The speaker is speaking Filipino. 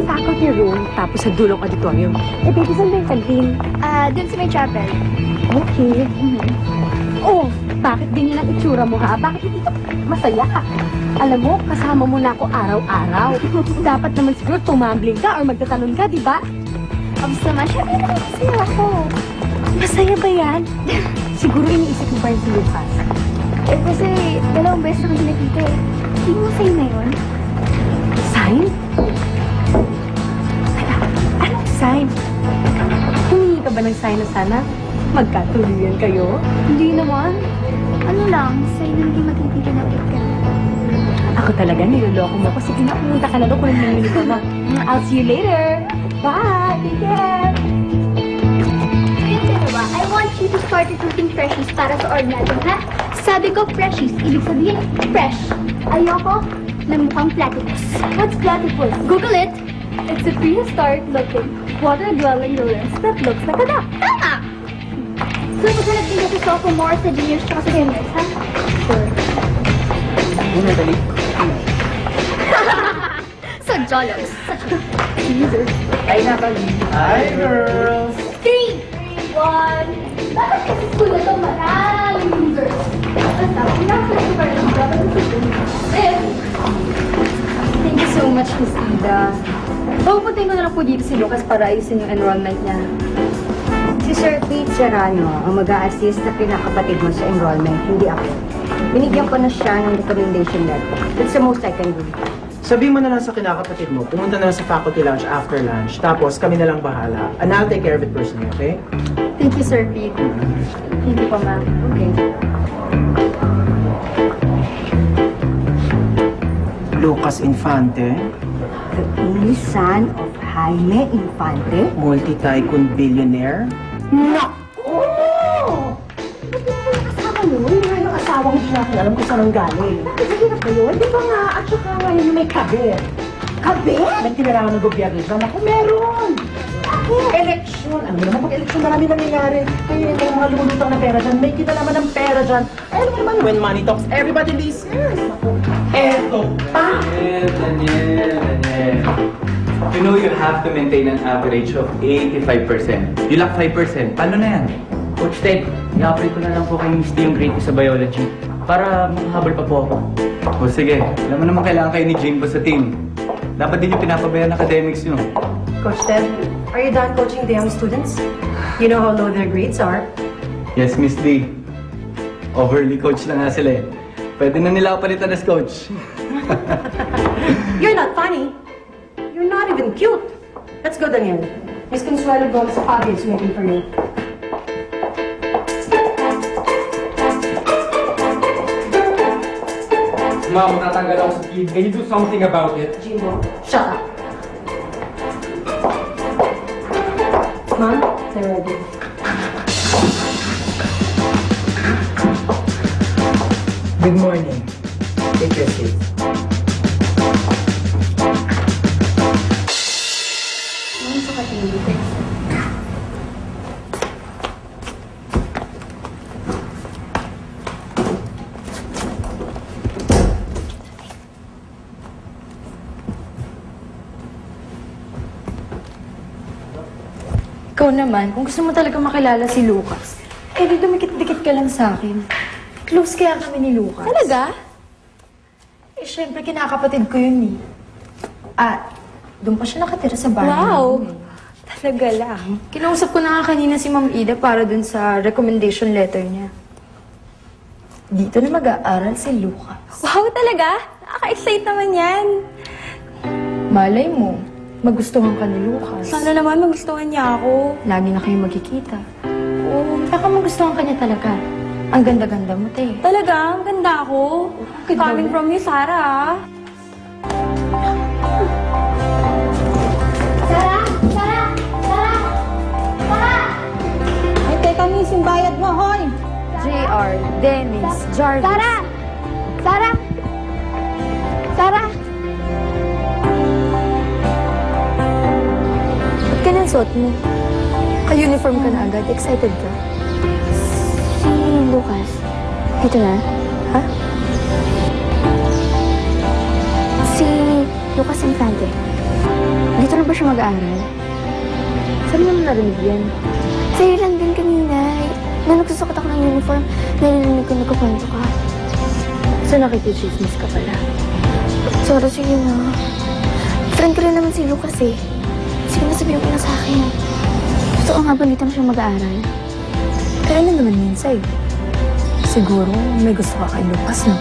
faculty room, tapos sa dulong auditorium. Eh, baby, saan ba yung canteen? Dun sa may chapel. Okay. Oh, bakit ganyan ang itsura mo, ha? Bakit hindi ka masaya? Alam mo, kasama mo na ako araw-araw. Dapat naman siguro tumambling ka or magtatalon ka, di ba? Abs naman, syempre naman masaya ako. Masaya ba yan? Siguro iniisip mo pa yung si Lucas. Eh, kasi dalawang beses na kami nakita eh. Hindi mo sa'yo na yun? Sign? Anong sign? Humingi ka ba ng sign na sana magkatuluyan kayo? Hindi naman. Ano lang, sa'yo na hindi magkikita na ulit ka. Ako talaga, niloloko mo kasi pinapunta ka na doon kung nangyayari ka mo. I'll see you later. Bye! Take care! Ayun ka na ba? I want you to start recruiting freshies para sa org natin, ha? Sabi ko freshies, ibig sabihin fresh. Ayoko na mukhang platypus. What's platypus? Google it! It's a prehistoric looking, water-dwelling rodent that looks like a duck. Tama! So, maghanap din ka sa sophomores, sa juniors, tsaka sa juniors, ha? Sure. Una, dali. So, jolos. Jesus. Ay, nabali. Hi, girls! 3, 2, 1. Bakit kasi school na ito maraming losers? Basta, pinakalit ko pa rin ang dapat sa school. Thank you so much, Miss Ida. Papupuntahin ko na lang po dito si Lucas para ayusin yung enrollment niya. Si Sir Pete Serrano ang mag-a-assist na pinakapatid mo sa enrollment, hindi ako. Binigyan ko na siya ng recommendation letter. That's the most I can do. Sabihin mo na lang sa kinakapatid mo, pumunta na lang sa faculty lounge after lunch, tapos kami na lang bahala. And I'll take care of it personally, okay? Thank you, Sir Pete. Thank you po, ma'am. Okay. Lucas Infante, The only son of Jaime Infante. multi-tycoon billionaire. Naku! Ba't di mo kasama yun? Yung nga yung asawang hindi natin alam kung saan ang galing. Nakikirap ba yun? Di ba nga? At saka ngayon may kabit. Kabit? Nagtinarahan ng gobyerno dyan. Ako, meron! Eleksyon! Ano naman pag eleksyon marami nangyayari? Kaya yung mga lumulutang na pera dyan, may kita naman ng pera dyan. Ay, ano naman, when money talks, everybody listens. Ako, eto pa! Daniel. You know you have to maintain an average of 85%. You lack 5%. Paano na yan? Coach Ted, i-upgrade ko na lang po kay Miss D yung grade ko sa biology para makahabol pa po ako. O sige, alam mo naman kailangan kayo ni Jane ba sa team. Dapat din yung pinapabayaan academics nyo. Coach Ted, are you done coaching the young students? You know how low their grades are. Yes, Miss D. Overly coach na nga sila eh. Pwede na nila ako palitan as coach. You're not funny. You're not even cute. Let's go, Daniel. Miss Consuelo Gomez Fabi is waiting for you. Ma'am, tatanggal ako sa kid. Can you do something about it? Jimbo, shut up. Ma'am, they're ready. Good morning. Take your seat. Ikaw naman, kung gusto mo talaga makilala si Lucas, eh di dumikit-dikit ka lang sa akin. Close kaya kami ni Lucas. Talaga? Eh, syempre, kinakapatid ko yun eh. At, doon pa siya nakatira sa bahay. Wow! namin. Talaga lang. Kinausap ko na nga kanina si Ma'am Ida para dun sa recommendation letter niya. Dito na mag-aaral si Lucas. Wow, talaga? Nakaka-excite naman yan. Malay mo, magustuhan ka ni Lucas. Sana naman magustuhan niya ako. Lagi na kayo magkikita. Oo, baka magustuhan ka niya talaga. Ang ganda-ganda mo, te. Talaga? Ang ganda ako. Ganda Coming mo. from you, Sarah. Sarah! Sarah! Sarah! Sarah! Ay, teka, miss, yung bayad mo, hoy. JR, Dennis, Jarvis. Sarah! Sarah! Sarah! Ba't ganyan suot mo? Ka-uniform ka na agad. Excited ka? Si Lucas. Dito na? Ha? Si Lucas Infante. Dito na siya mag-aaral? Saan mo narinig yan? Sa'yo lang din kanina. Na nagsusukot ako ng uniform, narinig ko nagkukwento ka. So nakikichismis ka pala? Sorry, sige na. Friend ko rin naman si Lucas eh. Sige na, sabihin ko na sa akin. Totoo nga ba dito na siya mag-aaral? Kaya ano naman yun sa'yo? Siguro may gusto ka kay Lucas, no?